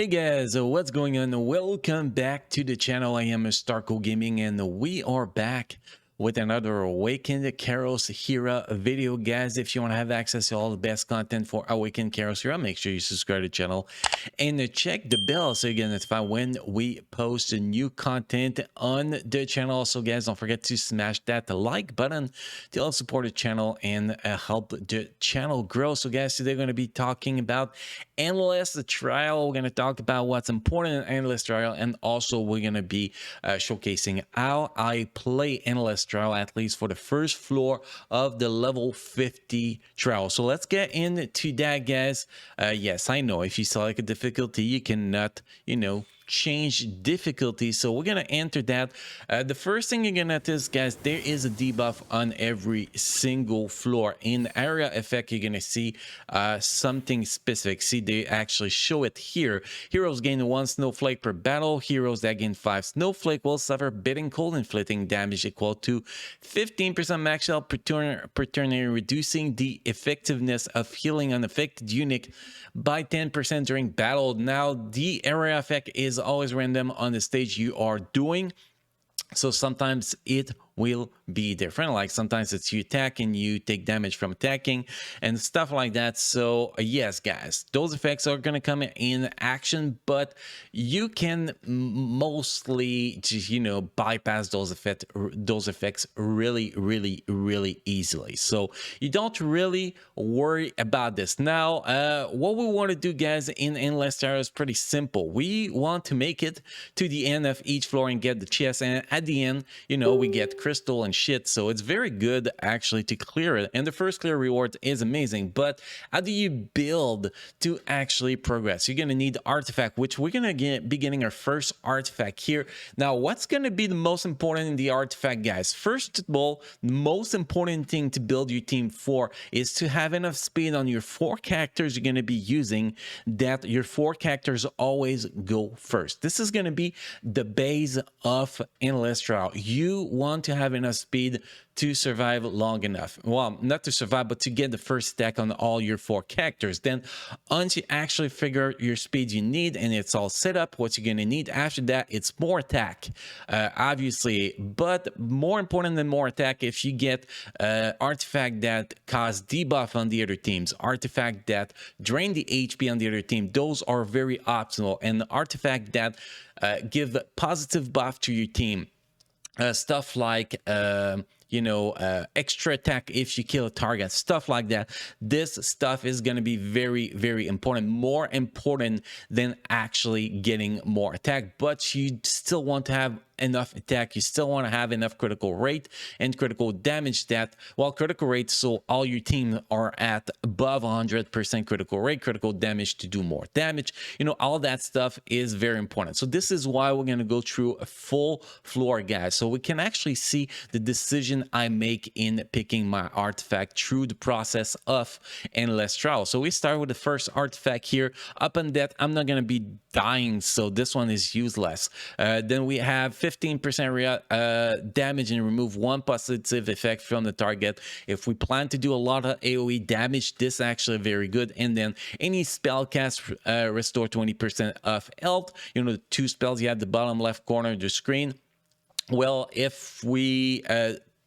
Hey guys, what's going on? Welcome back to the channel. I am Starco Gaming and we are back with another Awaken Karos Hera video. Guys, if you want to have access to all the best content for Awaken Karos Hera, make sure you subscribe to the channel and check the bell so you get notified when we post new content on the channel. Also, guys, don't forget to smash that like button to help support the channel and help the channel grow. So guys, today we're going to be talking about Endless Trial. We're going to talk about what's important in Endless Trial, and also we're going to be showcasing how I play Endless Trial, at least for the first floor of the level 50 trial. So let's get into that, guys. Yes, I know if you select a difficulty, you cannot, change difficulty, so we're gonna enter that. The first thing you're gonna notice, guys, there is a debuff on every single floor. In area effect, you're gonna see something specific. See, they actually show it here. Heroes gain 1 snowflake per battle. Heroes that gain 5 snowflake will suffer biting cold inflicting damage equal to 15% max health per turn, reducing the effectiveness of healing an affected unit by 10% during battle. Now, the area effect is always random on the stage you are doing, so sometimes it will be different. Like sometimes it's you attack and you take damage from attacking and stuff like that. So yes, guys, those effects are gonna come in action, but you can mostly just bypass those effects really easily. So you don't really worry about this. Now what we want to do, guys, in Endless Trial is pretty simple. We want to make it to the end of each floor and get the chest, and at the end, we get crystal and shit, so it's very good actually to clear it, and the first clear reward is amazing. But how do you build to actually progress? You're gonna need artifact, which we're gonna be getting our first artifact here. Now, what's gonna be the most important in the artifact, guys? First of all, the most important thing to build your team for is to have enough speed on your 4 characters you're gonna be using, that your 4 characters always go first. This is gonna be the base of Endless Trial. You want to have enough speed to survive long enough. Well, not to survive, but to get the first stack on all your 4 characters. Then once you actually figure your speed you need and it's all set up, what you're going to need after that, it's more attack, obviously. But more important than more attack, if you get artifact that cause debuff on the other teams, artifact that drain the HP on the other team, those are very optional. And the artifact that give positive buff to your team, stuff like extra attack if you kill a target, stuff like that. This stuff is going to be very important, more important than actually getting more attack. But you still want to have enough attack, you still want to have enough critical rate and critical damage, that critical rate, so all your team are at above 100% critical rate, critical damage to do more damage. All that stuff is very important. So this is why we're going to go through a full floor, guys, so we can actually see the decision I make in picking my artifact through the process of Endless Trial. So we start with the first artifact here. Up on that, I'm not going to be dying, so this one is useless. Then we have 15% damage and remove 1 positive effect from the target. If we plan to do a lot of AoE damage, this is actually very good. And then any spell cast restore 20% of health. The 2 spells you have the bottom left corner of the screen. Well, if we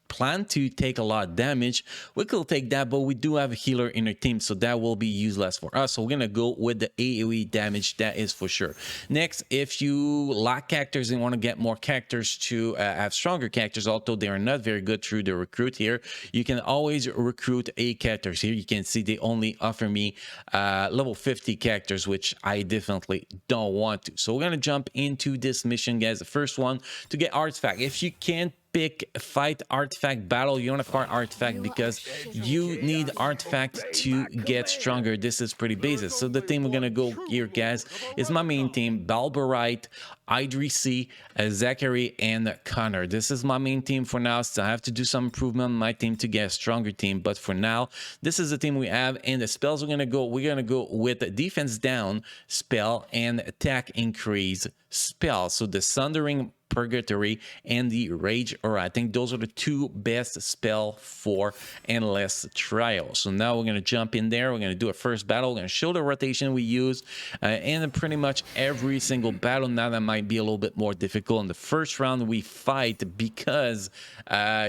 plan to take a lot of damage, we could take that, but we do have a healer in our team, so that will be useless for us. So we're gonna go with the AoE damage, that is for sure. Next, if you lack characters and want to get more characters to have stronger characters, although they are not very good through the recruit here, you can always recruit 8 characters. Here you can see they only offer me level 50 characters, which I definitely don't want to. So we're gonna jump into this mission, guys. The first one, to get artifact. If you can't pick fight artifact battle, you want to fight artifact because you need artifact to get stronger. This is pretty basic. So the team we're gonna go here, guys, is my main team: Balberite, Idrisi, Zachary, and Connor. This is my main team for now. So I have to do some improvement on my team to get a stronger team, but for now, this is the team we have. And the spells we're gonna go with defense down spell and attack increase spell. So the Sundering Purgatory and the Rage Aura. I think those are the two best spell for Endless Trial. So now we're going to jump in there. We're going to do a first battle. We're going to show the rotation we use, and pretty much every single battle. Now that might be a little bit more difficult. In the first round we fight because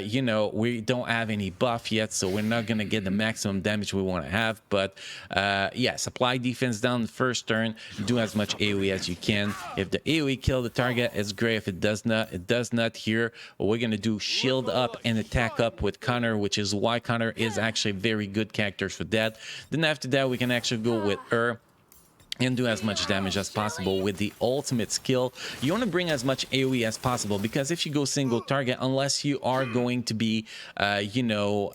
you know, we don't have any buff yet, so we're not going to get the maximum damage we want to have. But yeah, supply defense down the first turn, do as much AoE as you can. If the AoE kill the target, it's great. If it does not, it does not. Here we're going to do shield up and attack up with Connor, which is why Connor is actually a very good character for that. Then after that we can actually go with her and do as much damage as possible with the ultimate skill. You want to bring as much AoE as possible, because if you go single target, unless you are going to be you know,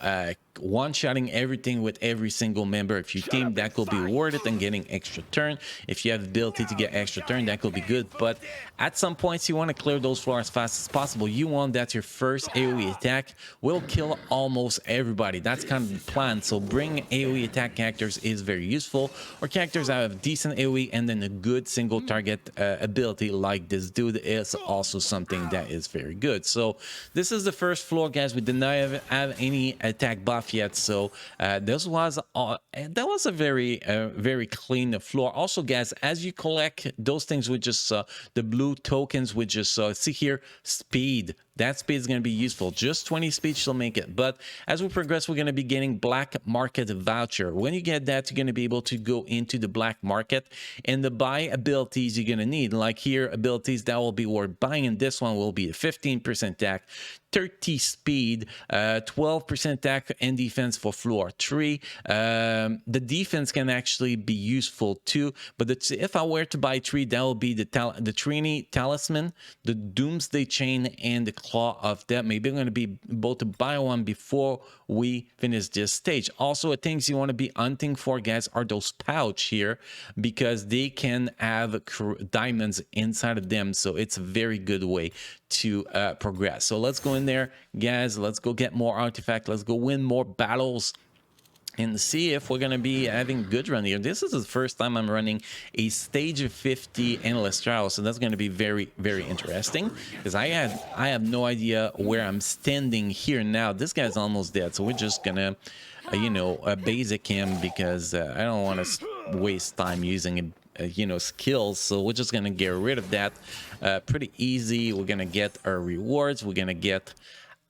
one-shotting everything with every single member, if you team, that could be worth it and getting extra turn. If you have the ability to get extra turn, that could be good. But at some points you want to clear those floors as fast as possible. You want that your first AoE attack will kill almost everybody. That's kind of the plan. So bring AoE attack characters is very useful, or characters that have decent AoE and then a good single target ability like this dude is also something that is very good. So this is the first floor, guys. We did not have any attack buff yet, so this was that was a very clean floor. Also, guys, as you collect those things with just the blue tokens, with just see here, speed. That speed is going to be useful. Just 20 speed shall make it. But as we progress, we're going to be getting black market voucher. When you get that, you're going to be able to go into the black market and the buy abilities you're going to need. Like here, abilities that will be worth buying. And this one will be a 15% attack, 30 speed, 12% attack and defense for floor 3. The defense can actually be useful too. But if I were to buy 3, that will be the Trini Talisman, the Doomsday Chain, and the Claw of Death. Maybe I'm going to be able to buy one before we finish this stage. Also, the things you want to be hunting for, guys, are those pouch here, because they can have diamonds inside of them. So it's a very good way to progress. So let's go in there, guys. Let's go get more artifact. Let's go win more battles and see if we're going to be having a good run here. This is the first time I'm running a stage of 50 endless trial, so that's going to be very interesting, because I have no idea where I'm standing here now. This guy's almost dead, so we're just gonna you know, basic him, because I don't want to waste time using you know, skills. So we're just gonna get rid of that pretty easy. We're gonna get our rewards. We're gonna get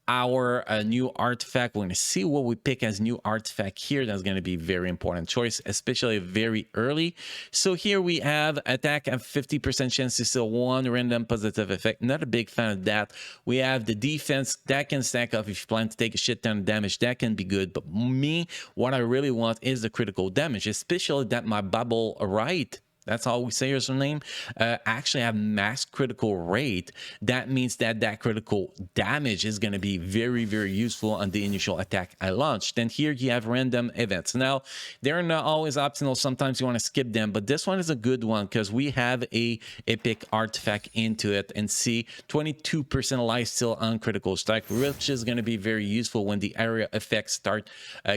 our new artifact. We're going to see what we pick as new artifact here. That's going to be a very important choice, especially very early. So here we have attack at 50% chance to still one random positive effect. Not a big fan of that. We have the defense that can stack up if you plan to take a shit ton of damage. That can be good. But me, what I really want is the critical damage, especially that my bubble right, that's all we say is her name, actually have max critical rate. That means that critical damage is going to be very useful on the initial attack I launched. Then here you have random events. Now, they're not always optional. Sometimes you want to skip them, but this one is a good one because we have a epic artifact into it, and see 22% life steal on critical strike, which is going to be very useful when the area effects start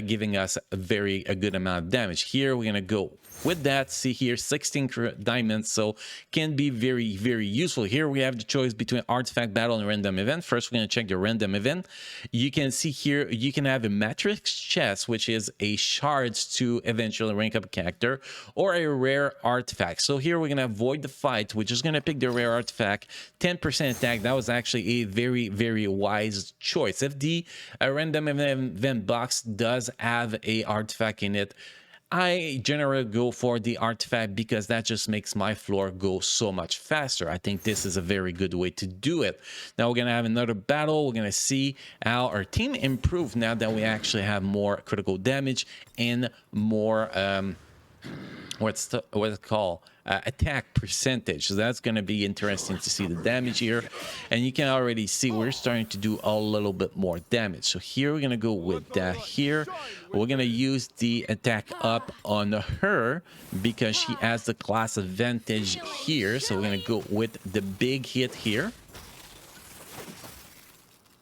giving us a good amount of damage. Here we're going to go with that. See here, 16 diamonds, so can be very useful. Here we have the choice between artifact, battle, and random event. First, we're going to check the random event. You can see here you can have a matrix chest, which is a shards to eventually rank up a character, or a rare artifact. So here we're going to avoid the fight, which is going to pick the rare artifact. 10% attack. That was actually a very wise choice. If the random event box does have a artifact in it, I generally go for the artifact because that just makes my floor go so much faster. I think this is a very good way to do it. Now we're going to have another battle. We're going to see how our team improved now that we actually have more critical damage and more what's it called, attack percentage. So that's going to be interesting to see the damage here, and you can already see we're starting to do a little bit more damage. So here we're going to go with that. Here we're going to use the attack up on her because she has the class advantage here. So we're going to go with the big hit here,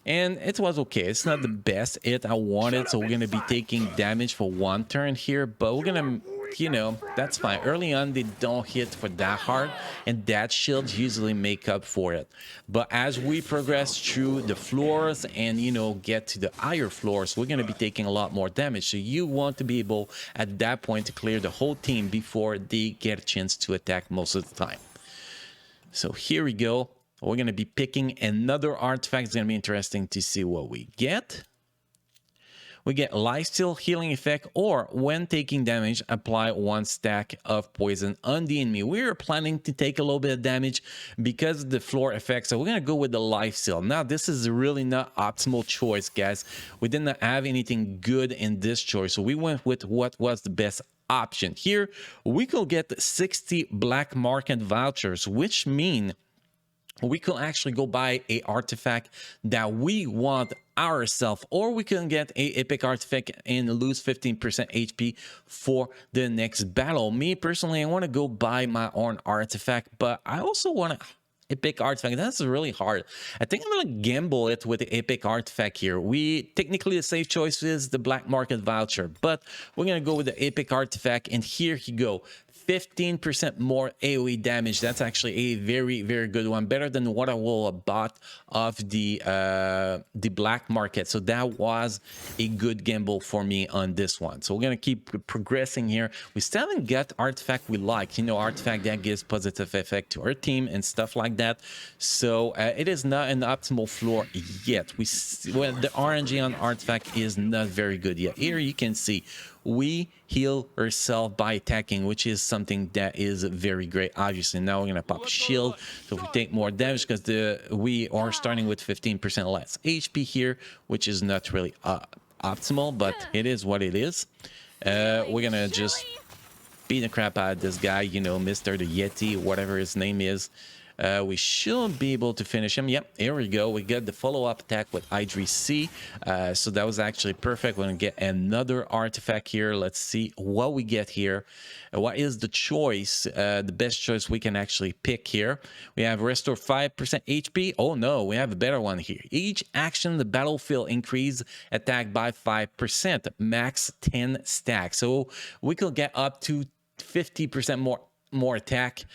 and it was okay. It's not the best hit I wanted, so we're going to be taking damage for one turn here, but we're going to you know, that's fine. Early on, they don't hit for that hard, and that shield usually make up for it. But as we progress through the floors and, you know, get to the higher floors, we're going to be taking a lot more damage. So you want to be able at that point to clear the whole team before they get a chance to attack most of the time. So here we go. We're going to be picking another artifact. It's going to be interesting to see what we get. We get lifesteal healing effect, or when taking damage, apply 1 stack of poison on the enemy. We're planning to take a little bit of damage because of the floor effect, so we're going to go with the lifesteal. Now, this is really not optimal choice, guys. We did not have anything good in this choice, so we went with what was the best option. Here, we could get 60 black market vouchers, which mean we could actually go buy a artifact that we want ourselves, or we can get a epic artifact and lose 15% HP for the next battle. Me personally, I want to go buy my own artifact, but I also want to epic artifact. That's really hard. I think I'm gonna gamble it with the epic artifact here. We technically, the safe choice is the black market voucher, but we're gonna go with the epic artifact, and here you go. 15% more AoE damage. That's actually a very, very good one. Better than what I will have bought of the black market. So that was a good gamble for me on this one. So we're gonna keep progressing here. We still haven't got artifact we like. You know, artifact that gives positive effect to our team and stuff like that. So it is not an optimal floor yet. Well, the RNG on artifact is not very good yet. Here you can see we heal ourselves by attacking, which is something that is very great. Obviously, now we're gonna pop a shield, so if we take more damage, because we are starting with 15% less HP here, which is not really optimal, but it is what it is. We're gonna just beat the crap out of this guy, you know, Mr. the Yeti, whatever his name is. We should be able to finish him. Yep, here we go. We get the follow-up attack with Idris-C. So that was actually perfect. We're going to get another artifact here. Let's see what we get here. What is the choice? The best choice we can actually pick here. We have restore 5% HP. Oh no, we have a better one here. Each action, the battlefield increase attack by 5%. Max 10 stacks. So we could get up to 50% more attack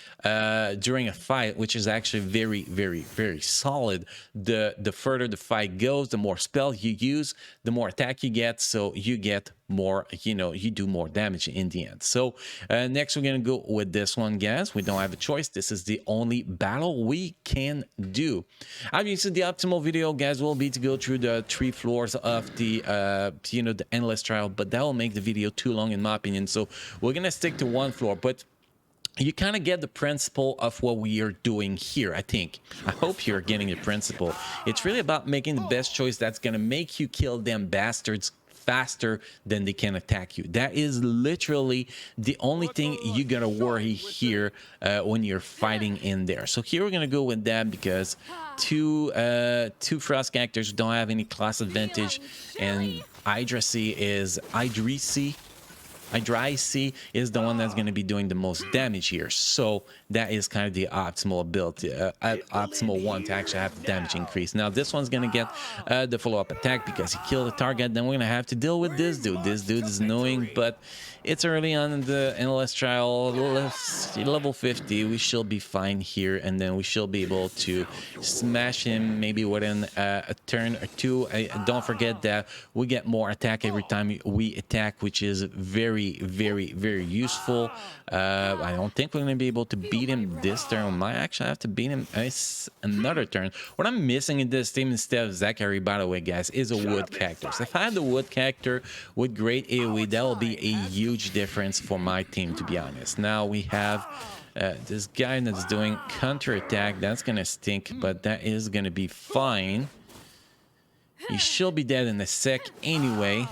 during a fight, which is actually very, very, very solid. The further the fight goes, the more spell you use, the more attack you get, so you get more, you know, you do more damage in the end. So next we're gonna go with this one, guys. We don't have a choice. This is the only battle we can do. Obviously, the optimal video, guys, will be to go through the 3 floors of the you know, the endless trial, but that will make the video too long in my opinion. So we're gonna stick to 1 floor, but you kind of get the principle of what we are doing here, I think. I hope you're getting the principle. It's really about making the best choice that's going to make you kill them bastards faster than they can attack you. That is literally the only thing you gotta worry here when you're fighting in there. So here we're gonna go with that because two frost characters don't have any class advantage, and Idris-C is the one that's going to be doing the most damage here. So that is kind of the optimal ability, optimal one to actually have the damage increase. Now this one's going to get the follow-up attack because he killed the target. Then we're going to have to deal with this dude. This dude is annoying, but it's early on in the endless trial. Level 50, we should be fine here, and then we should be able to smash him maybe within a turn or two. Don't forget that we get more attack every time we attack, which is very, very, very useful. I don't think we're going to be able to beat him this turn. We might actually have to beat him another turn. What I'm missing in this team instead of Zachary, by the way, guys, is a wood character. So if I had the wood character with great AoE, that will be a huge difference for my team, to be honest. Now we have this guy that's doing counter attack. That's going to stink, but that is going to be fine. He should be dead in a sec anyway.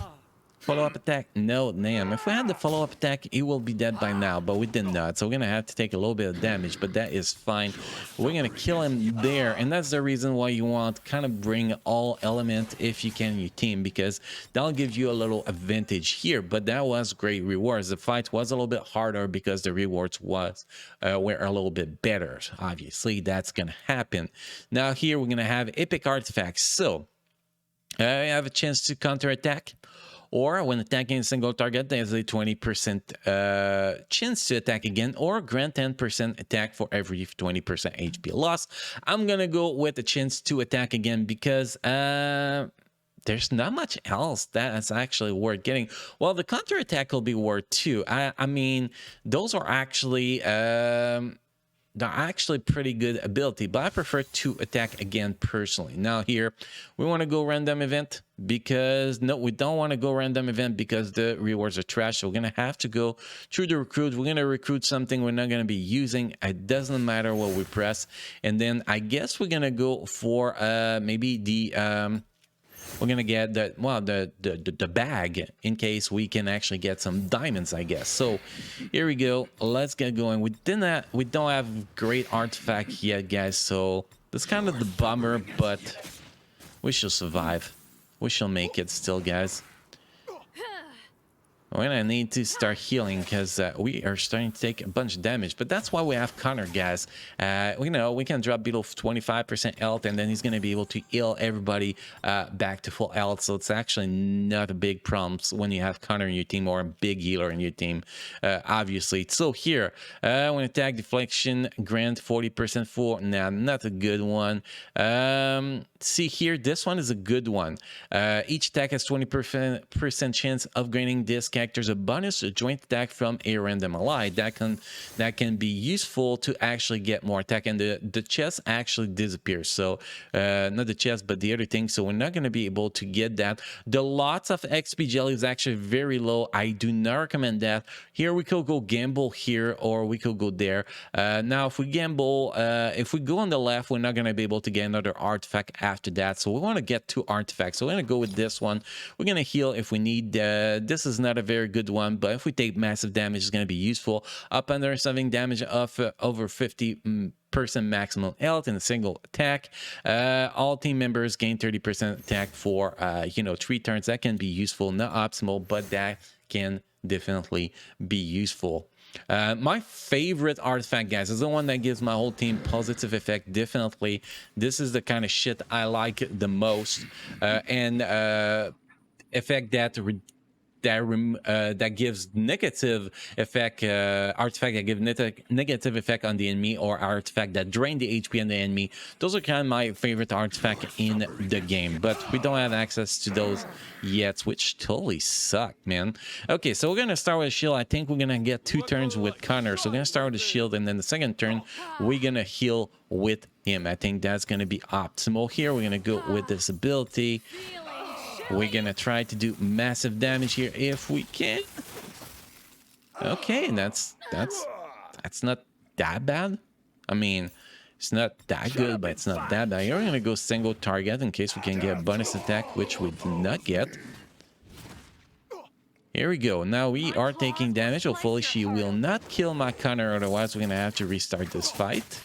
Follow-up attack? No, damn. If we had the follow-up attack, he will be dead by now, but we did not. So we're going to have to take a little bit of damage, but that is fine. We're going to kill him there, and that's the reason why you want to kind of bring all element if you can in your team, because that'll give you a little advantage here. But that was great rewards. The fight was a little bit harder because the rewards were a little bit better. Obviously, that's going to happen. Now here we're going to have epic artifacts. So I have a chance to counter attack, or when attacking a single target, there's a 20% chance to attack again, or grant 10% attack for every 20% HP loss. I'm gonna go with the chance to attack again because there's not much else that's actually worth getting. Well, the counter attack will be worth too. I mean, those are actually they're actually pretty good ability, but I prefer to attack again personally. Now here, we want to go random event because, no, we don't want to go random event because the rewards are trash. So we're going to have to go through the recruit. We're going to recruit something we're not going to be using. It doesn't matter what we press. And then I guess we're going to go for maybe the... we're gonna get the bag in case we can actually get some diamonds, I guess. So here we go. Let's get going. We don't have great artifact yet, guys. So that's kind of the bummer, but we shall survive. We shall make it still, guys. We're gonna need to start healing because we are starting to take a bunch of damage, but that's why we have Connor, guys. You know, we can drop below 25% health, and then he's gonna be able to heal everybody back to full health. So it's actually not a big problem when you have Connor in your team or a big healer in your team, obviously. So here, when attack deflection, grant 40% for. Nah, not a good one. See here, this one is a good one. Each attack has 20% chance of gaining this character's a bonus a joint attack from a random ally. That can be useful to actually get more attack, and the chest actually disappears. So not the chest, but the other thing. So we're not going to be able to get that. The lots of XP jelly is actually very low. I do not recommend that. Here we could go gamble here, or we could go there. Now if we gamble, if we go on the left, we're not going to be able to get another artifact after that. So we want to get 2 artifacts. So we're going to go with this one. We're going to heal if we need. This is not a very good one, but if we take massive damage, it's going to be useful. Up under 7 damage of over 50% maximum health in a single attack. All team members gain 30% attack for 3 turns. That can be useful, not optimal, but that can definitely be useful. My favorite artifact, guys, is the one that gives my whole team positive effect. Definitely, this is the kind of shit I like the most, and effect that gives negative effect, artifact that give negative effect on the enemy, or artifact that drain the HP on the enemy. Those are kind of my favorite artifact in the game, but we don't have access to those yet, which totally suck, man. Okay, so we're gonna start with a shield. I think we're gonna get 2 turns with Connor, so we're gonna start with a shield, and then the second turn we're gonna heal with him. I think that's gonna be optimal. Here we're gonna go with this ability. We're gonna try to do massive damage here if we can. Okay, that's not that bad. I mean, it's not that good, but it's not that bad. We're gonna go single target in case we can get a bonus attack, which we did not get. Here we go. Now we are taking damage. Hopefully she will not kill my Connor, otherwise we're gonna have to restart this fight.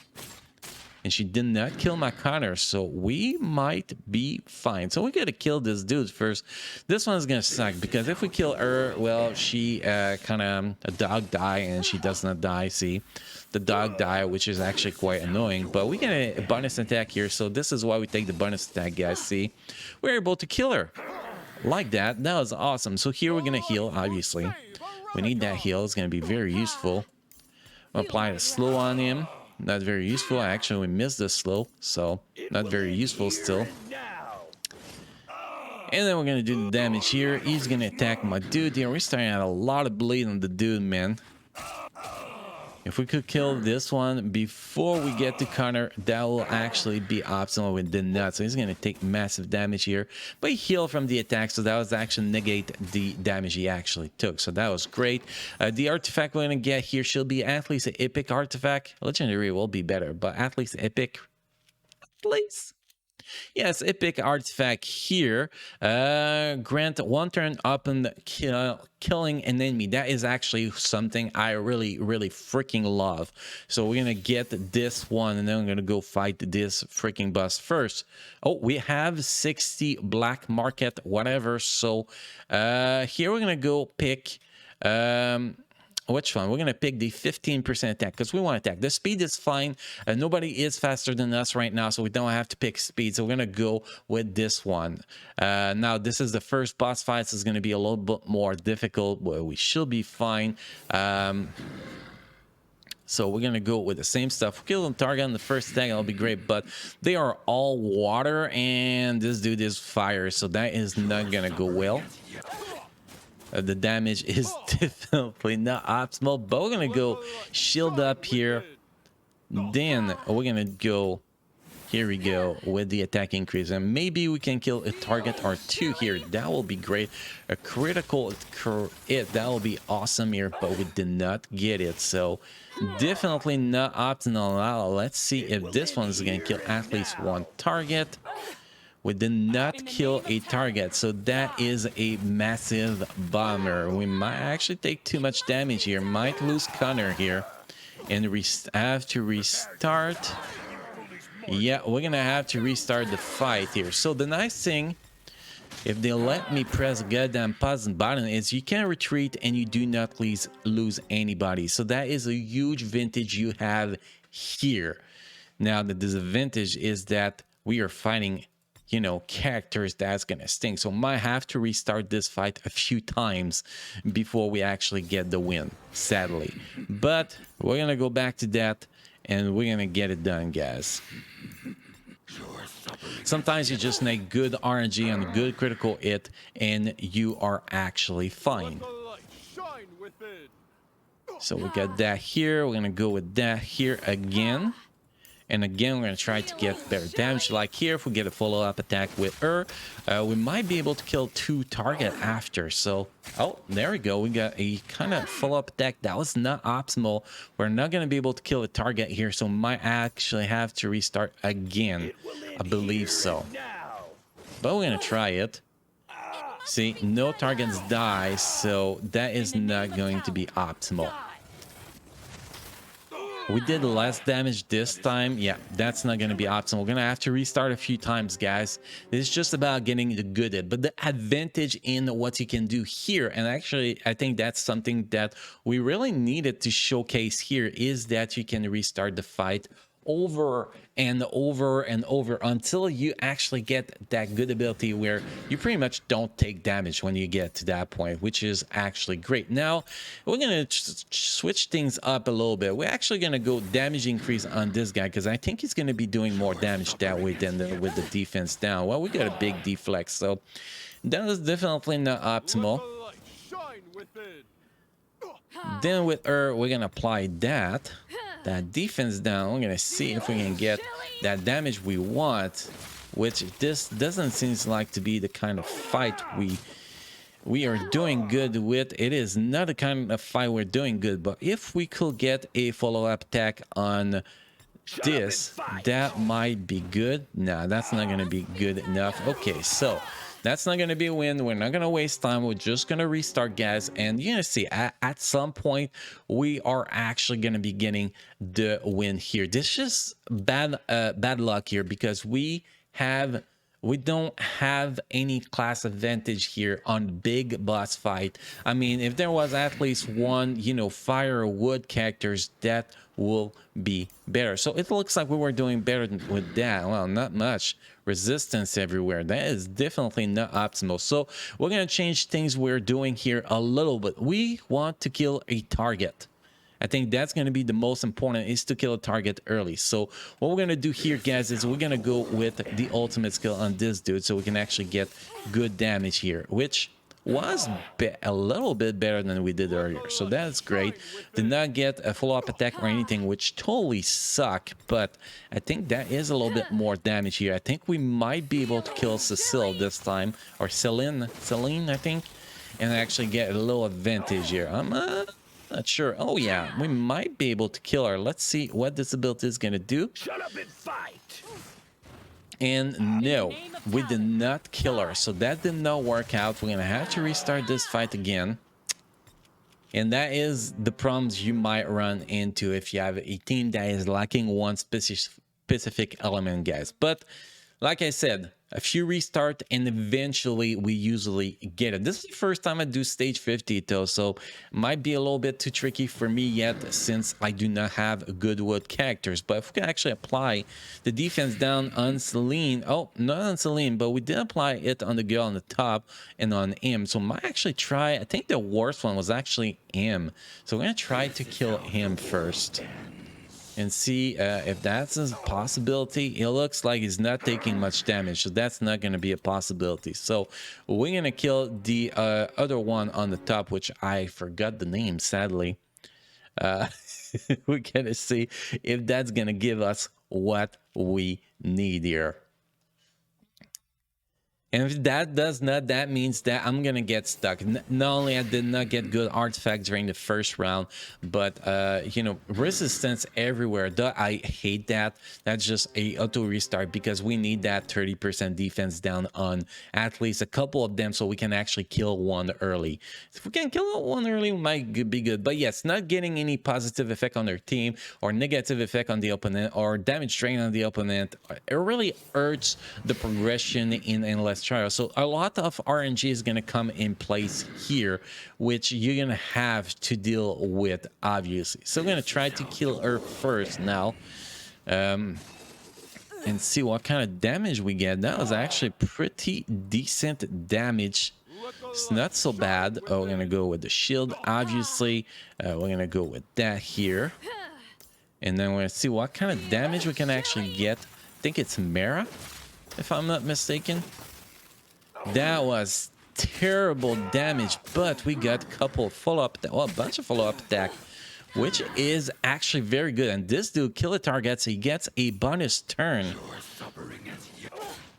And she did not kill my Connor, so we might be fine. So we gotta kill this dude first. This one's gonna suck, because if we kill her, well, she a dog die, and she does not die. See, the dog die, which is actually quite annoying. But we get a bonus attack here, so this is why we take the bonus attack, guys. See, we're able to kill her like that. That was awesome. So here we're gonna heal. Obviously, we need that heal. It's gonna be very useful. I'll apply the slow on him. Not very useful. Actually, we missed the slow, so not very useful still. And then we're gonna do the damage here. He's gonna attack my dude here. We're starting at a lot of bleed on the dude, man. If we could kill this one before we get to Connor, that will actually be optimal. We did not, so he's gonna take massive damage here, but he healed from the attack, so that was actually negate the damage he actually took, so that was great. The artifact we're gonna get here should be at least an epic artifact. Legendary will be better, but at least epic, at least. Yes, epic artifact here. Grant 1 turn up and killing an enemy. That is actually something I really freaking love. So we're gonna get this one, and then we're gonna go fight this freaking boss first. Oh, we have 60 black market, whatever. So here we're gonna go pick which one? We're going to pick the 15% attack because we want to attack. The speed is fine. Nobody is faster than us right now, so we don't have to pick speed. So we're going to go with this one. Now, this is the first boss fight, so it's going to be a little bit more difficult, but we should be fine. So we're going to go with the same stuff. Kill them target on the first attack, that'll be great. But they are all water, and this dude is fire, so that is not going to go well. The damage is definitely not optimal, but we're gonna go shield up here. Then we're gonna go, here we go, with the attack increase, and maybe we can kill a target or two here. That will be great. A critical hit, that will be awesome here, but we did not get it, so definitely not optimal. Now let's see if this one is gonna kill at least one target. We did not kill a target, so that is a massive bummer. We might actually take too much damage here. Might lose Connor here, and have to restart. Yeah, we're gonna have to restart the fight here. So the nice thing, if they let me press a goddamn pause button, is you can retreat and you do not lose anybody. So that is a huge advantage you have here. Now the disadvantage is that we are fighting, you know, characters that's gonna stink, so might have to restart this fight a few times before we actually get the win, sadly. But we're gonna go back to that and we're gonna get it done, guys. Sometimes you just need good RNG and good critical hit and you are actually fine. So we got that here. We're gonna go with that here again. And again, we're going to try to get better damage. Like here, if we get a follow-up attack with her, we might be able to kill two targets after. So, oh, there we go. We got a kind of follow-up attack. That was not optimal. We're not going to be able to kill a target here, so we might actually have to restart again. I believe so. But we're going to try it. See, no targets die, so that is not going to be optimal. We did less damage this time. Yeah, that's not going to be optimal. We're going to have to restart a few times, guys. It's just about getting the good hit. But the advantage in what you can do here, and actually, I think that's something that we really needed to showcase here, is that you can restart the fight over and over and over until you actually get that good ability where you pretty much don't take damage when you get to that point, which is actually great. Now we're gonna switch things up a little bit. We're actually gonna go damage increase on this guy because I think he's gonna be doing more damage that way than with the defense down. Well, we got a big deflex, so that is definitely not optimal. Then with her, we're gonna apply that defense down. We're gonna see if we can get that damage we want, which this doesn't seem like to be the kind of fight we are doing good with. It is not the kind of fight we're doing good, but if we could get a follow-up attack on this, that might be good. Nah, that's not gonna be good enough. Okay, so that's not going to be a win. We're not going to waste time. We're just going to restart, guys. And you're going to see at some point, we are actually going to be getting the win here. This is just bad luck here because we don't have any class advantage here on big boss fight. I mean, if there was at least one, you know, fire or wood characters, that will be better. So it looks like we were doing better with that. Well, not much resistance everywhere. That is definitely not optimal. So we're going to change things we're doing here a little bit. We want to kill a target. I think that's going to be the most important, is to kill a target early. So what we're going to do here, guys, is we're going to go with the ultimate skill on this dude so we can actually get good damage here, which was a little bit better than we did earlier. So that's great. Did not get a follow-up attack or anything, which totally suck, but I think that is a little bit more damage here. I think we might be able to kill Cecile this time, or Celine, I think, and actually get a little advantage here. I'm not sure. Oh yeah, we might be able to kill her. Let's see what this ability is gonna do. Shut up and fight. And no, we did not kill her, so that did not work out. We're gonna have to restart this fight again, and that is the problems you might run into if you have a team that is lacking one specific element, guys. But like I said, a few restart, and eventually we usually get it. This is the first time I do stage 50 though, so might be a little bit too tricky for me yet since I do not have good wood characters. But if we can actually apply the defense down on Celine, oh, not on Celine, but we did apply it on the girl on the top and on him. So might actually try, I think the worst one was actually him, so we're gonna try to kill him first and see if that's a possibility. It looks like he's not taking much damage, so that's not going to be a possibility. So we're going to kill the other one on the top, which I forgot the name, sadly. We're going to see if that's going to give us what we need here. And if that does not, that means that I'm gonna get stuck. Not only I did not get good artifacts during the first round, but you know, resistance everywhere. I hate that. That's just a auto restart because we need that 30% defense down on at least a couple of them so we can actually kill one early. If we can kill one early, we might be good. But yes, not getting any positive effect on their team or negative effect on the opponent or damage drain on the opponent, it really hurts the progression in endless trial. So a lot of RNG is going to come in place here, which you're going to have to deal with, obviously. So we're going to try to kill her first now, and see what kind of damage we get. That was actually pretty decent damage. It's not so bad. Oh, we're going to go with the shield, obviously. We're going to go with that here. And then we're going to see what kind of damage we can actually get. I think it's Mara, if I'm not mistaken. That was terrible damage, but we got a couple follow-up, well, a bunch of follow-up attack, which is actually very good. And this dude kill a target, so he gets a bonus turn.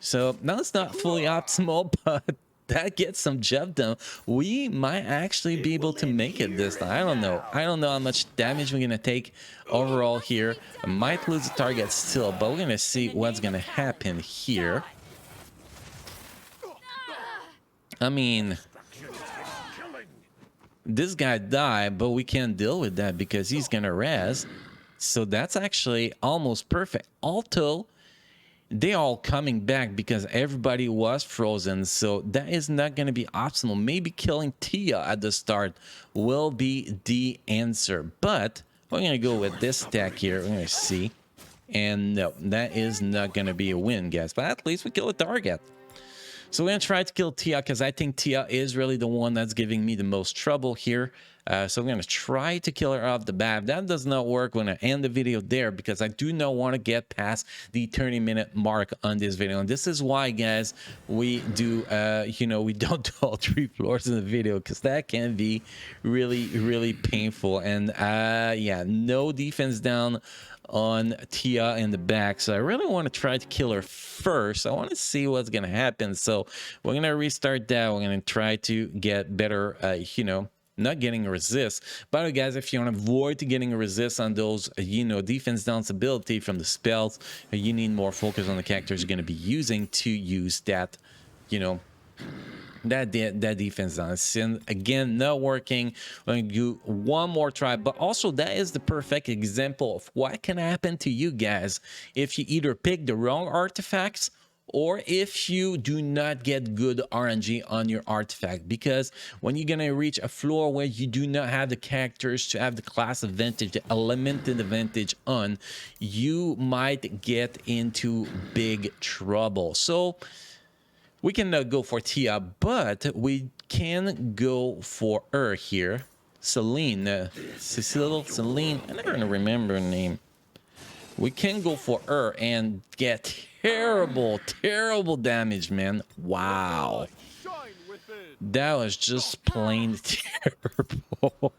So now it's not fully optimal, but that gets some job done. We might actually be able to make it this time. I don't know how much damage we're gonna take overall here. I might lose the target still, but we're gonna see what's gonna happen here. I mean, this guy died, but we can't deal with that because he's gonna res. So that's actually almost perfect. Although they all coming back because everybody was frozen, so that is not going to be optimal. Maybe killing Tia at the start will be the answer, but we're going to go with this stack here. We're going to see, and no, that is not going to be a win, guys, but at least we kill a target. So we're going to try to kill Tia because I think Tia is really the one that's giving me the most trouble here. So I'm going to try to kill her off the bat. If that does not work, I'm going to end the video there because I do not want to get past the 30-minute mark on this video. And this is why, guys, we do, you know, we don't do all 3 floors in the video because that can be really, really painful. And yeah, no defense down on Tia in the back, so I really want to try to kill her first. I want to see what's gonna happen, so we're gonna restart that. We're gonna try to get better, you know, not getting a resist. By the way, guys, if you want to avoid getting a resist on those, you know, defense down ability from the spells, you need more focus on the characters you're going to be using to use that, you know, that defense down. And again, not working. We're going to do one more try, but also that is the perfect example of what can happen to you guys if you either pick the wrong artifacts or if you do not get good RNG on your artifact, because when you're gonna reach a floor where you do not have the characters to have the class advantage, the elemented advantage on, you might get into big trouble. So we cannot go for Tia, but we can go for her here. Celine, Celine, I never remember her name. We can go for her and get terrible damage, man. Wow. That was just plain terrible.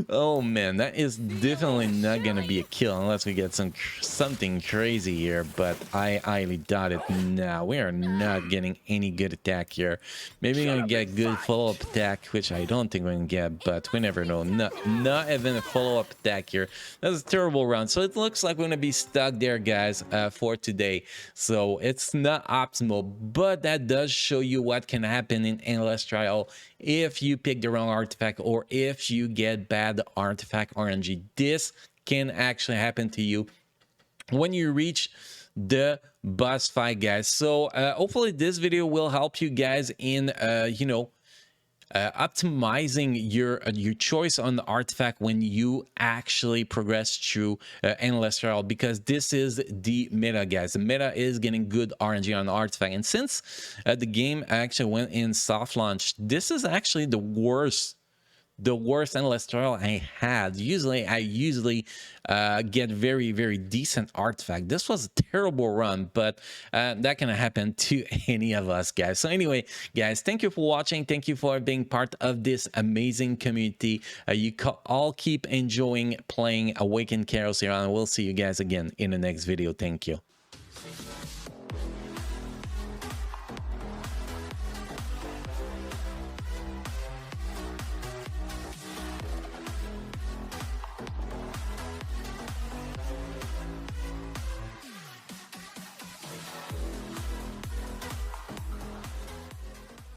Oh man, that is definitely not gonna be a kill unless we get something crazy here, but I highly doubt it. No, we are not getting any good attack here. Maybe we're gonna get good follow-up attack, which I don't think we're gonna get, but we never know. Not even a follow-up attack here. That's a terrible round. So it looks like we're gonna be stuck there, guys, for today. So it's not optimal, but that does show you what can happen in Endless Trial if you pick the wrong artifact or if you get bad artifact RNG. This can actually happen to you when you reach the boss fight, guys. So hopefully this video will help you guys in optimizing your choice on the artifact when you actually progress through endless trial, because this is the meta, guys. The meta is getting good RNG on the artifact, and since the game actually went in soft launch, this is actually the worst endless trial I had. I usually get very decent artifact. This was a terrible run, but that can happen to any of us, guys. So anyway, guys, thank you for watching. Thank you for being part of this amazing community. You all keep enjoying playing Awaken Chaos here, and we'll see you guys again in the next video. Thank you.